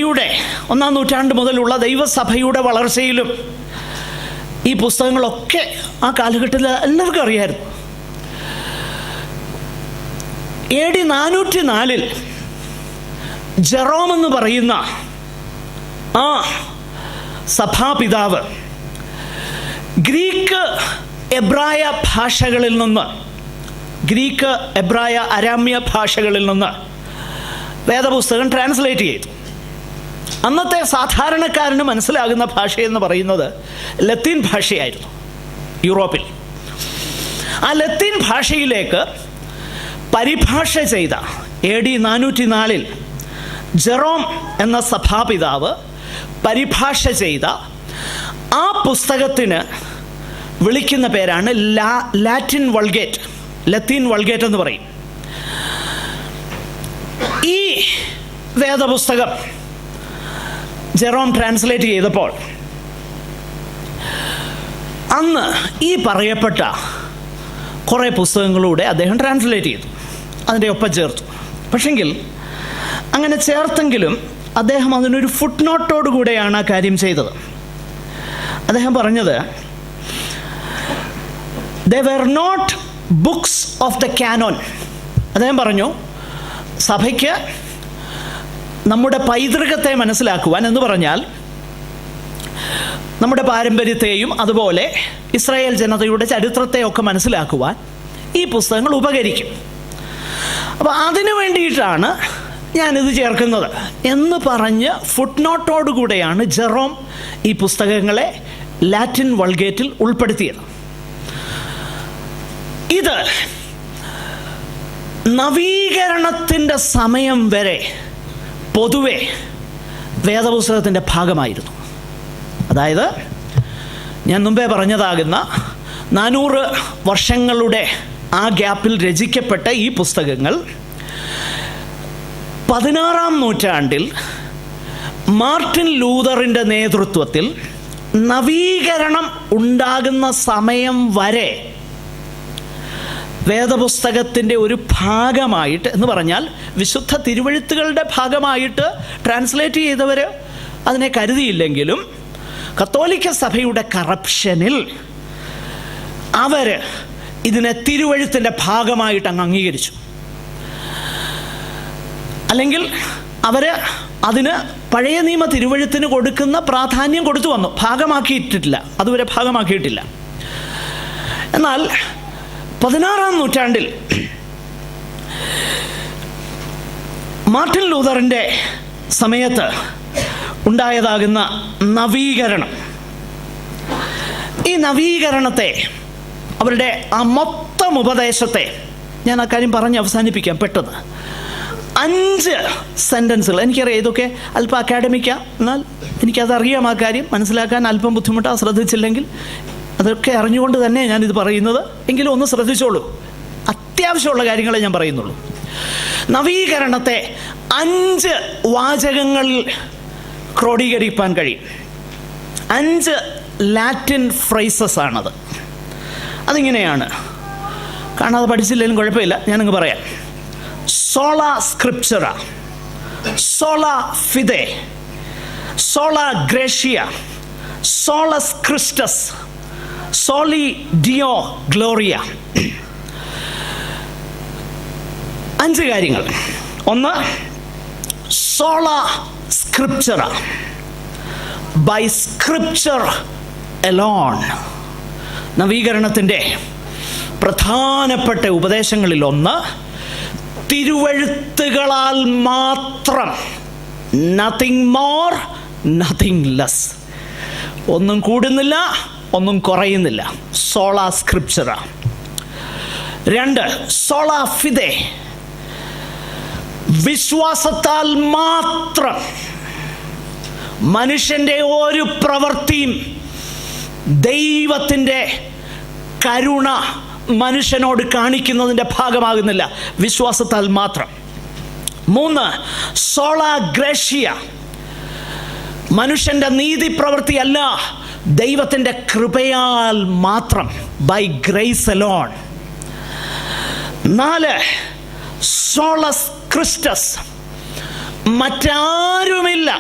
ദൈവസഭയുടെ 1-ാം നൂറ്റാണ്ട് മുതലുള്ള ദൈവസഭയുടെ വളർച്ചയിലും ഈ പുസ്തകങ്ങളൊക്കെ ആ കാലഘട്ടത്തിൽ എല്ലാവർക്കും അറിയായിരുന്നു. AD 404 ജെറോം എന്ന് പറയുന്ന ആ സഭാപിതാവ് ഗ്രീക്ക് എബ്രായ ഭാഷകളിൽ നിന്ന്, ഗ്രീക്ക് എബ്രായ അരാമ്യ ഭാഷകളിൽ നിന്ന് വേദപുസ്തകം ട്രാൻസ്ലേറ്റ് ചെയ്തു. അന്നത്തെ സാധാരണക്കാരന് മനസ്സിലാകുന്ന ഭാഷയെന്ന് പറയുന്നത് ലത്തീൻ ഭാഷയായിരുന്നു യൂറോപ്പിൽ. ആ ലത്തീൻ ഭാഷയിലേക്ക് പരിഭാഷ ചെയ്ത AD 404 ജെറോം എന്ന സഭാപിതാവ് പരിഭാഷ ചെയ്ത ആ പുസ്തകത്തിന് വിളിക്കുന്ന പേരാണ് ലാറ്റിൻ വൾഗേറ്റ്, ലത്തീൻ വൾഗേറ്റ് എന്ന് പറയും. ഈ വേദപുസ്തകം ജെറോം ട്രാൻസ്ലേറ്റ് ചെയ്തപ്പോൾ അന്ന് ഈ പറയപ്പെട്ട കുറേ പുസ്തകങ്ങളൂടെ അദ്ദേഹം ട്രാൻസ്ലേറ്റ് ചെയ്തു, അതിൻ്റെ ഒപ്പം ചേർത്തു. പക്ഷെങ്കിൽ അങ്ങനെ ചേർത്തെങ്കിലും അദ്ദേഹം അതിനൊരു ഫുട് നോട്ടോടു കൂടെയാണ് ആ കാര്യം ചെയ്തത്. അദ്ദേഹം പറഞ്ഞത്, they were not books of the canon. അദ്ദേഹം പറഞ്ഞു, സഭയ്ക്ക് നമ്മുടെ പൈതൃകത്തെ മനസ്സിലാക്കുവാൻ എന്ന് പറഞ്ഞാൽ നമ്മുടെ പാരമ്പര്യത്തെയും അതുപോലെ ഇസ്രായേൽ ജനതയുടെ ചരിത്രത്തെയൊക്കെ മനസ്സിലാക്കുവാൻ ഈ പുസ്തകങ്ങൾ ഉപകരിക്കും. അപ്പോൾ അതിനു വേണ്ടിയിട്ടാണ് ഞാനിത് ചേർക്കുന്നത് എന്ന് പറഞ്ഞ് ഫുട് നോട്ടോടുകൂടെയാണ് ജെറോം ഈ പുസ്തകങ്ങളെ ലാറ്റിൻ വൾഗേറ്റിൽ ഉൾപ്പെടുത്തിയത്. ഇത് നവീകരണത്തിൻ്റെ സമയം വരെ പൊതുവെ വേദപുസ്തകത്തിൻ്റെ ഭാഗമായിരുന്നു. അതായത് ഞാൻ മുമ്പേ പറഞ്ഞതാകുന്ന 400 വർഷങ്ങളുടെ ആ ഗ്യാപ്പിൽ രചിക്കപ്പെട്ട ഈ പുസ്തകങ്ങൾ 16-ാം നൂറ്റാണ്ടിൽ മാർട്ടിൻ ലൂതറിൻ്റെ നേതൃത്വത്തിൽ നവീകരണം ഉണ്ടാകുന്ന സമയം വരെ വേദപുസ്തകത്തിൻ്റെ ഒരു ഭാഗമായിട്ട് എന്ന് പറഞ്ഞാൽ വിശുദ്ധ തിരുവെഴുത്തുകളുടെ ഭാഗമായിട്ട് ട്രാൻസ്ലേറ്റ് ചെയ്തവർ അതിനെ കരുതിയില്ലെങ്കിലും കത്തോലിക്ക സഭയുടെ കറപ്ഷനിൽ അവർ ഇതിനെ തിരുവെഴുത്തിൻ്റെ ഭാഗമായിട്ട് അങ്ങ് അംഗീകരിച്ചു. അല്ലെങ്കിൽ അവർ അതിന് പഴയ നിയമ തിരുവെഴുത്തിന് കൊടുക്കുന്ന പ്രാധാന്യം കൊടുത്തു വന്നു, ഭാഗമാക്കിയിട്ടില്ല, അതുവരെ ഭാഗമാക്കിയിട്ടില്ല. എന്നാൽ 16-ാം നൂറ്റാണ്ടിൽ മാർട്ടിൻ ലൂതറിൻ്റെ സമയത്ത് ഉണ്ടായതാകുന്ന നവീകരണം, ഈ നവീകരണത്തെ, അവരുടെ ആ മൊത്തം ഉപദേശത്തെ ഞാൻ ആ കാര്യം പറഞ്ഞ് അവസാനിപ്പിക്കാം പെട്ടെന്ന്. 5 സെൻറ്റൻസുകൾ, എനിക്കറിയാം ഇതൊക്കെ അല്പം അക്കാഡമിക്കാണ്, എന്നാൽ എനിക്കതറിയാം, ആ കാര്യം മനസ്സിലാക്കാൻ അല്പം ബുദ്ധിമുട്ടാണ്. ശ്രദ്ധിച്ചില്ലെങ്കിൽ അതൊക്കെ അറിഞ്ഞുകൊണ്ട് തന്നെ ഞാനിത് പറയുന്നത്, എങ്കിലും ഒന്ന് ശ്രദ്ധിച്ചോളൂ, അത്യാവശ്യമുള്ള കാര്യങ്ങളെ ഞാൻ പറയുന്നുള്ളൂ. നവീകരണത്തെ 5 വാചകങ്ങളിൽ ക്രോഡീകരിക്കാൻ കഴിയും. 5 ലാറ്റിൻ ഫ്രേസസ് ആണത്. അതിങ്ങനെയാണ്, കാണാതെ പഠിച്ചില്ലെങ്കിലും കുഴപ്പമില്ല, ഞാനങ്ങ് പറയാം. സോളാ സ്ക്രിപ്ചറ, സോളാ ഫിദെ, സോളാ ഗ്രേഷ്യ, സോളസ് ക്രിസ്റ്റസ്, സോളി ഡിയോ ഗ്ലോറിയ. 5 കാര്യങ്ങൾ. ഒന്ന്, സോളാ സ്ക്രിപ്ചറ, ബൈ സ്ക്രിപ്ചർ എലോൺ. നവീകരണത്തിൻ്റെ പ്രധാനപ്പെട്ട ഉപദേശങ്ങളിലൊന്ന് തിരുവെഴുത്തുകളാൽ മാത്രം, നത്തിങ് മോർ നത്തിങ് ലെസ്. ഒന്നും കൂടുന്നില്ല, ഒന്നും കുറയുന്നില്ല. സോളാ സ്ക്രിപ്ചറ. 2, സോളാ ഫിദെ, വിശ്വാസത്താൽ മാത്രം മനുഷ്യൻ്റെ ഒരു പ്രവൃത്തിയും ദൈവത്തിൻ്റെ കരുണ മനുഷ്യനോട് കാണിക്കുന്നതിൻ്റെ ഭാഗമാകുന്നില്ല, വിശ്വാസത്താൽ മാത്രം. 3, സോളാ ഗ്രേഷ്യ, മനുഷ്യൻ്റെ നീതി പ്രവൃത്തിയല്ല, ദൈവത്തിൻ്റെ കൃപയാൽ മാത്രം, ബൈ ഗ്രേസ് അലോൺ. 4, സോളസ് ക്രിസ്റ്റസ്, മറ്റാരുമില്ല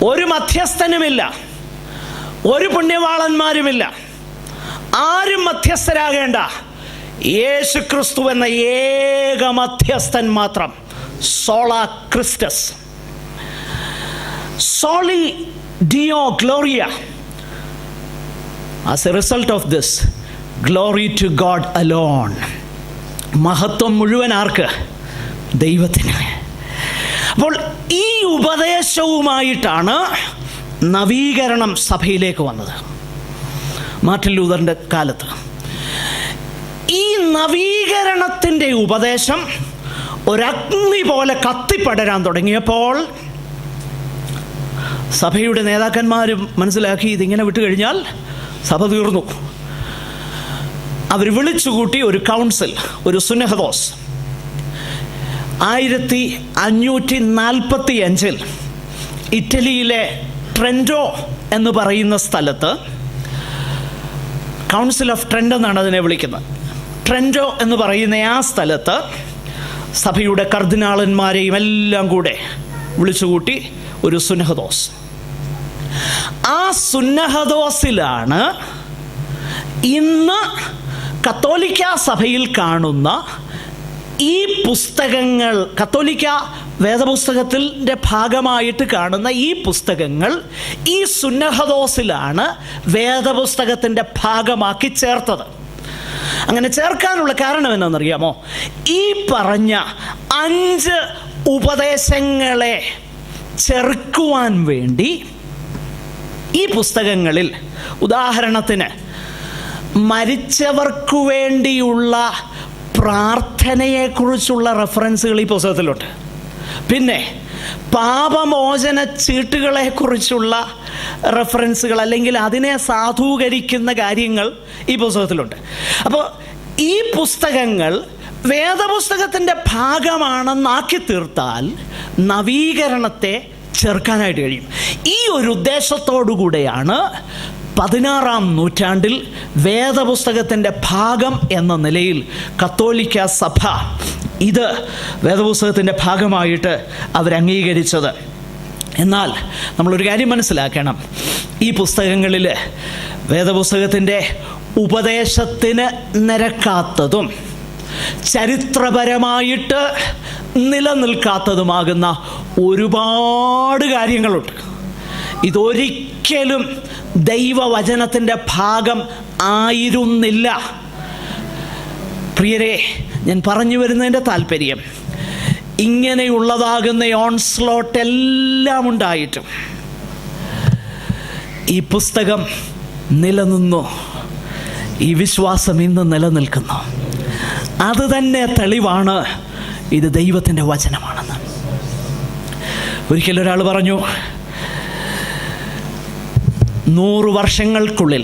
ഒരു മധ്യസ്ഥനുമില്ല, ഒരു പുണ്യവാളന്മാരുമില്ല, ആരും മധ്യസ്ഥരാകേണ്ട. യേശു ക്രിസ്തു എന്ന ഏക മധ്യസ്ഥൻ മാത്രം. സോളാ ക്രിസ്റ്റസ്, സോളി ഡിയോ ഗ്ലോറിയ. As a result of this, glory to God alone. മഹത്വം മുഴുവൻ ആർക്ക്? ദൈവത്തിന്. അപ്പോൾ ഈ ഉപദേശവുമായിട്ടാണ് നവീകരണം സഭയിലേക്ക് വന്നത് മാർട്ടിൻ ലൂതറിൻ്റെ കാലത്ത്. ഈ നവീകരണത്തിൻ്റെ ഉപദേശം ഒരഗ്നി പോലെ കത്തിപ്പടരാൻ തുടങ്ങിയപ്പോൾ സഭയുടെ നേതാക്കന്മാരും മനസ്സിലാക്കി, ഇതിങ്ങനെ വിട്ടുകഴിഞ്ഞാൽ സഭ തീർന്നു. അവർ വിളിച്ചുകൂട്ടി ഒരു കൗൺസിൽ, ഒരു സുന്നഹദോസ്. 1545 ഇറ്റലിയിലെ ട്രെൻറ്റോ എന്ന് പറയുന്ന സ്ഥലത്ത്, കൗൺസിൽ ഓഫ് ട്രെൻറ്റോ എന്നാണ് അതിനെ വിളിക്കുന്നത്. ട്രെൻറ്റോ എന്ന് പറയുന്ന ആ സ്ഥലത്ത് സഭയുടെ കർദിനാളന്മാരെയും എല്ലാം കൂടെ വിളിച്ചുകൂട്ടി ഒരു സുന്നഹദോസ്. ആ സുന്നഹദോസിലാണ് ഇന്ന് കത്തോലിക്ക സഭയിൽ കാണുന്ന ഈ പുസ്തകങ്ങൾ, കത്തോലിക്ക വേദപുസ്തകത്തിൻ്റെ ഭാഗമായിട്ട് കാണുന്ന ഈ പുസ്തകങ്ങൾ ഈ സുന്നഹദോസിലാണ് വേദപുസ്തകത്തിൻ്റെ ഭാഗമാക്കി ചേർത്തത്. അങ്ങനെ ചേർക്കാനുള്ള കാരണം എന്താണെന്നറിയാമോ? ഈ പറഞ്ഞ 5 ഉപദേശങ്ങളെ ചെറുക്കുവാൻ വേണ്ടി ഈ പുസ്തകങ്ങളിൽ, ഉദാഹരണത്തിന് മരിച്ചവർക്കു വേണ്ടിയുള്ള പ്രാർത്ഥനയെക്കുറിച്ചുള്ള റെഫറൻസുകൾ ഈ പുസ്തകത്തിലുണ്ട്. പിന്നെ പാപമോചന ചീട്ടുകളെക്കുറിച്ചുള്ള റെഫറൻസുകൾ, അല്ലെങ്കിൽ അതിനെ സാധൂകരിക്കുന്ന കാര്യങ്ങൾ ഈ പുസ്തകത്തിലുണ്ട്. അപ്പോൾ ഈ പുസ്തകങ്ങൾ വേദപുസ്തകത്തിൻ്റെ ഭാഗമാണെന്നാക്കി തീർത്താൽ നവീകരണത്തെ ചേർക്കാനായിട്ട് കഴിയും. ഈ ഒരു ഉദ്ദേശത്തോടു കൂടെയാണ് 16-ാം നൂറ്റാണ്ടിൽ വേദപുസ്തകത്തിൻ്റെ ഭാഗം എന്ന നിലയിൽ കത്തോലിക്ക സഭ ഇത് വേദപുസ്തകത്തിൻ്റെ ഭാഗമായിട്ട് അവരംഗീകരിച്ചത്. എന്നാൽ നമ്മളൊരു കാര്യം മനസ്സിലാക്കണം, ഈ പുസ്തകങ്ങളിൽ വേദപുസ്തകത്തിൻ്റെ ഉപദേശത്തിന് നിരക്കാത്തതും ചരിത്രപരമായിട്ട് നിലനിൽക്കാത്തതുമാകുന്ന ഒരുപാട് കാര്യങ്ങളുണ്ട്. ഇതൊരിക്കലും ദൈവവചനത്തിൻ്റെ ഭാഗം ആയിരുന്നില്ല. പ്രിയരെ, ഞാൻ പറഞ്ഞു വരുന്നതിൻ്റെ താല്പര്യം, ഇങ്ങനെയുള്ളതാകുന്ന ഓൺസ്ലോട്ട് എല്ലാം ഉണ്ടായിട്ടും ഈ പുസ്തകം നിലനിന്നു. ഈ വിശ്വാസം ഇന്ന് നിലനിൽക്കുന്നു. അത് തന്നെ തെളിവാണ് ഇത് ദൈവത്തിൻ്റെ വചനമാണെന്ന്. ഒരിക്കലൊരാൾ പറഞ്ഞു, 100 വർഷങ്ങൾക്കുള്ളിൽ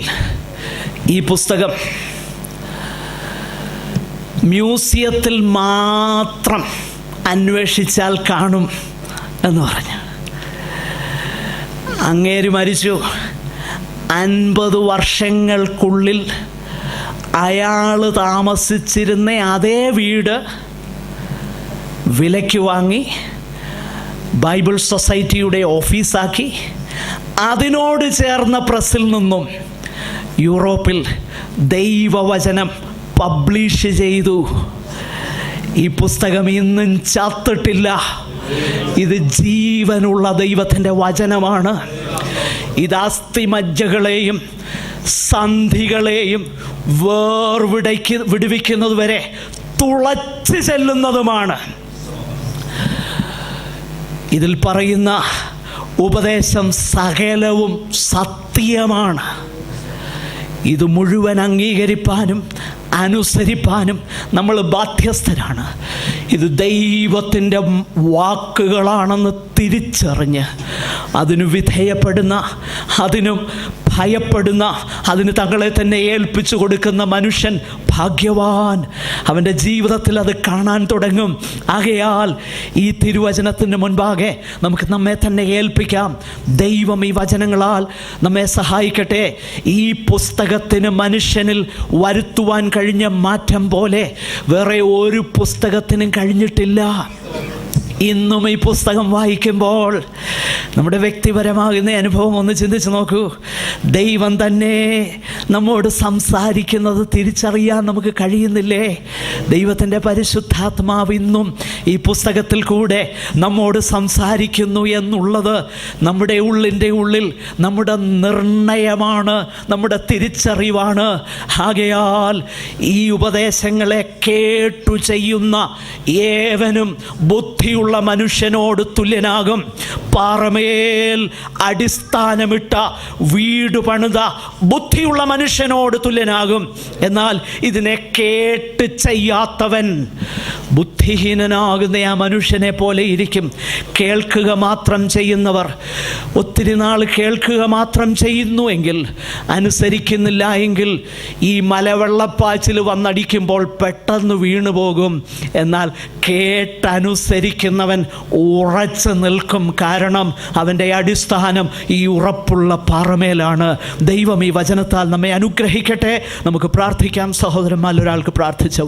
ഈ പുസ്തകം മ്യൂസിയത്തിൽ മാത്രം അന്വേഷിച്ചാൽ കാണും എന്ന് പറഞ്ഞു. അങ്ങേര് മരിച്ചു. 50 വർഷങ്ങൾക്കുള്ളിൽ അയാൾ താമസിച്ചിരുന്ന അതേ വീട് വിലയ്ക്ക് വാങ്ങി ബൈബിൾ സൊസൈറ്റിയുടെ ഓഫീസാക്കി അതിനോട് ചേർന്ന പ്രസ്സിൽ നിന്നും യൂറോപ്പിൽ ദൈവവചനം പബ്ലിഷ് ചെയ്തു. ഈ പുസ്തകം ഇന്നും ചത്തിട്ടില്ല. ഇത് ജീവനുള്ള ദൈവത്തിൻ്റെ വചനമാണ്. ഇത് അസ്ഥിമജ്ജകളെയും സന്ധികളെയും വിടുവിക്കുന്നത് വരെ തുളച്ച് ചെല്ലുന്നതുമാണ്. ഇതിൽ പറയുന്ന ഉപദേശം സകലവും സത്യമാണ്. ഇത് മുഴുവൻ അംഗീകരിപ്പാനും അനുസരിപ്പാനും നമ്മൾ ബാധ്യസ്ഥരാണ്. ഇത് ദൈവത്തിൻ്റെ വാക്കുകളാണെന്ന് തിരിച്ചറിഞ്ഞ് അതിനു വിധേയപ്പെടുന്ന, അതിനും ഭയപ്പെടുന്ന, അതിന് തങ്ങളെ തന്നെ ഏൽപ്പിച്ചു കൊടുക്കുന്ന മനുഷ്യൻ ഭാഗ്യവാൻ. അവൻ്റെ ജീവിതത്തിൽ അത് കാണാൻ തുടങ്ങും. ആകയാൽ ഈ തിരുവചനത്തിന് മുൻപാകെ നമുക്ക് നമ്മെ തന്നെ ഏൽപ്പിക്കാം. ദൈവം ഈ വചനങ്ങളാൽ നമ്മെ സഹായിക്കട്ടെ. ഈ പുസ്തകത്തിന് മനുഷ്യനിൽ വരുത്തുവാൻ കഴിഞ്ഞ മാറ്റം പോലെ വേറെ ഒരു പുസ്തകത്തിനും കഴിഞ്ഞിട്ടില്ല. ഇന്നും ഈ പുസ്തകം വായിക്കുമ്പോൾ നമ്മുടെ വ്യക്തിപരമാകുന്ന അനുഭവം ഒന്ന് ചിന്തിച്ച് നോക്കൂ. ദൈവം തന്നെ നമ്മോട് സംസാരിക്കുന്നത് തിരിച്ചറിയാൻ നമുക്ക് കഴിയുന്നില്ലേ? ദൈവത്തിൻ്റെ പരിശുദ്ധാത്മാവ് ഇന്നും ഈ പുസ്തകത്തിൽ കൂടെ നമ്മോട് സംസാരിക്കുന്നു എന്നുള്ളത് നമ്മുടെ ഉള്ളിൻ്റെ ഉള്ളിൽ നമ്മുടെ നിർണയമാണ്, നമ്മുടെ തിരിച്ചറിവാണ്. ആകയാൽ ഈ ഉപദേശങ്ങളെ കേട്ടു ചെയ്യുന്ന ഏവനും ബുദ്ധിയുള്ള മനുഷ്യനോട് തുല്യനാകും. പാറമേൽ അടിസ്ഥാനമിട്ട വീട് പണിത ബുദ്ധിയുള്ള മനുഷ്യനോട് തുല്യനാകും. എന്നാൽ ഇതിനെ കേട്ട് ചെയ്യാത്തവൻ ബുദ്ധിഹീനനാകുന്ന ആ മനുഷ്യനെ പോലെ ഇരിക്കും. കേൾക്കുക മാത്രം ചെയ്യുന്നവർ ഒത്തിരി നാൾ കേൾക്കുക മാത്രം ചെയ്യുന്നു എങ്കിൽ, അനുസരിക്കുന്നില്ല എങ്കിൽ ഈ മലവെള്ളപ്പാച്ചിൽ വന്നടിക്കുമ്പോൾ പെട്ടെന്ന് വീണുപോകും. എന്നാൽ കേട്ടനുസരിക്കുന്നവൻ ഉറച്ചു നിൽക്കും. കാരണം അവൻ്റെ അടിസ്ഥാനം ഈ ഉറപ്പുള്ള പാറമേലാണ്. ദൈവം ഈ വചനത്താൽ നമ്മെ അനുഗ്രഹിക്കട്ടെ. നമുക്ക് പ്രാർത്ഥിക്കാം. സഹോദരന്മാർ, ഒരാൾക്ക് പ്രാർത്ഥിച്ച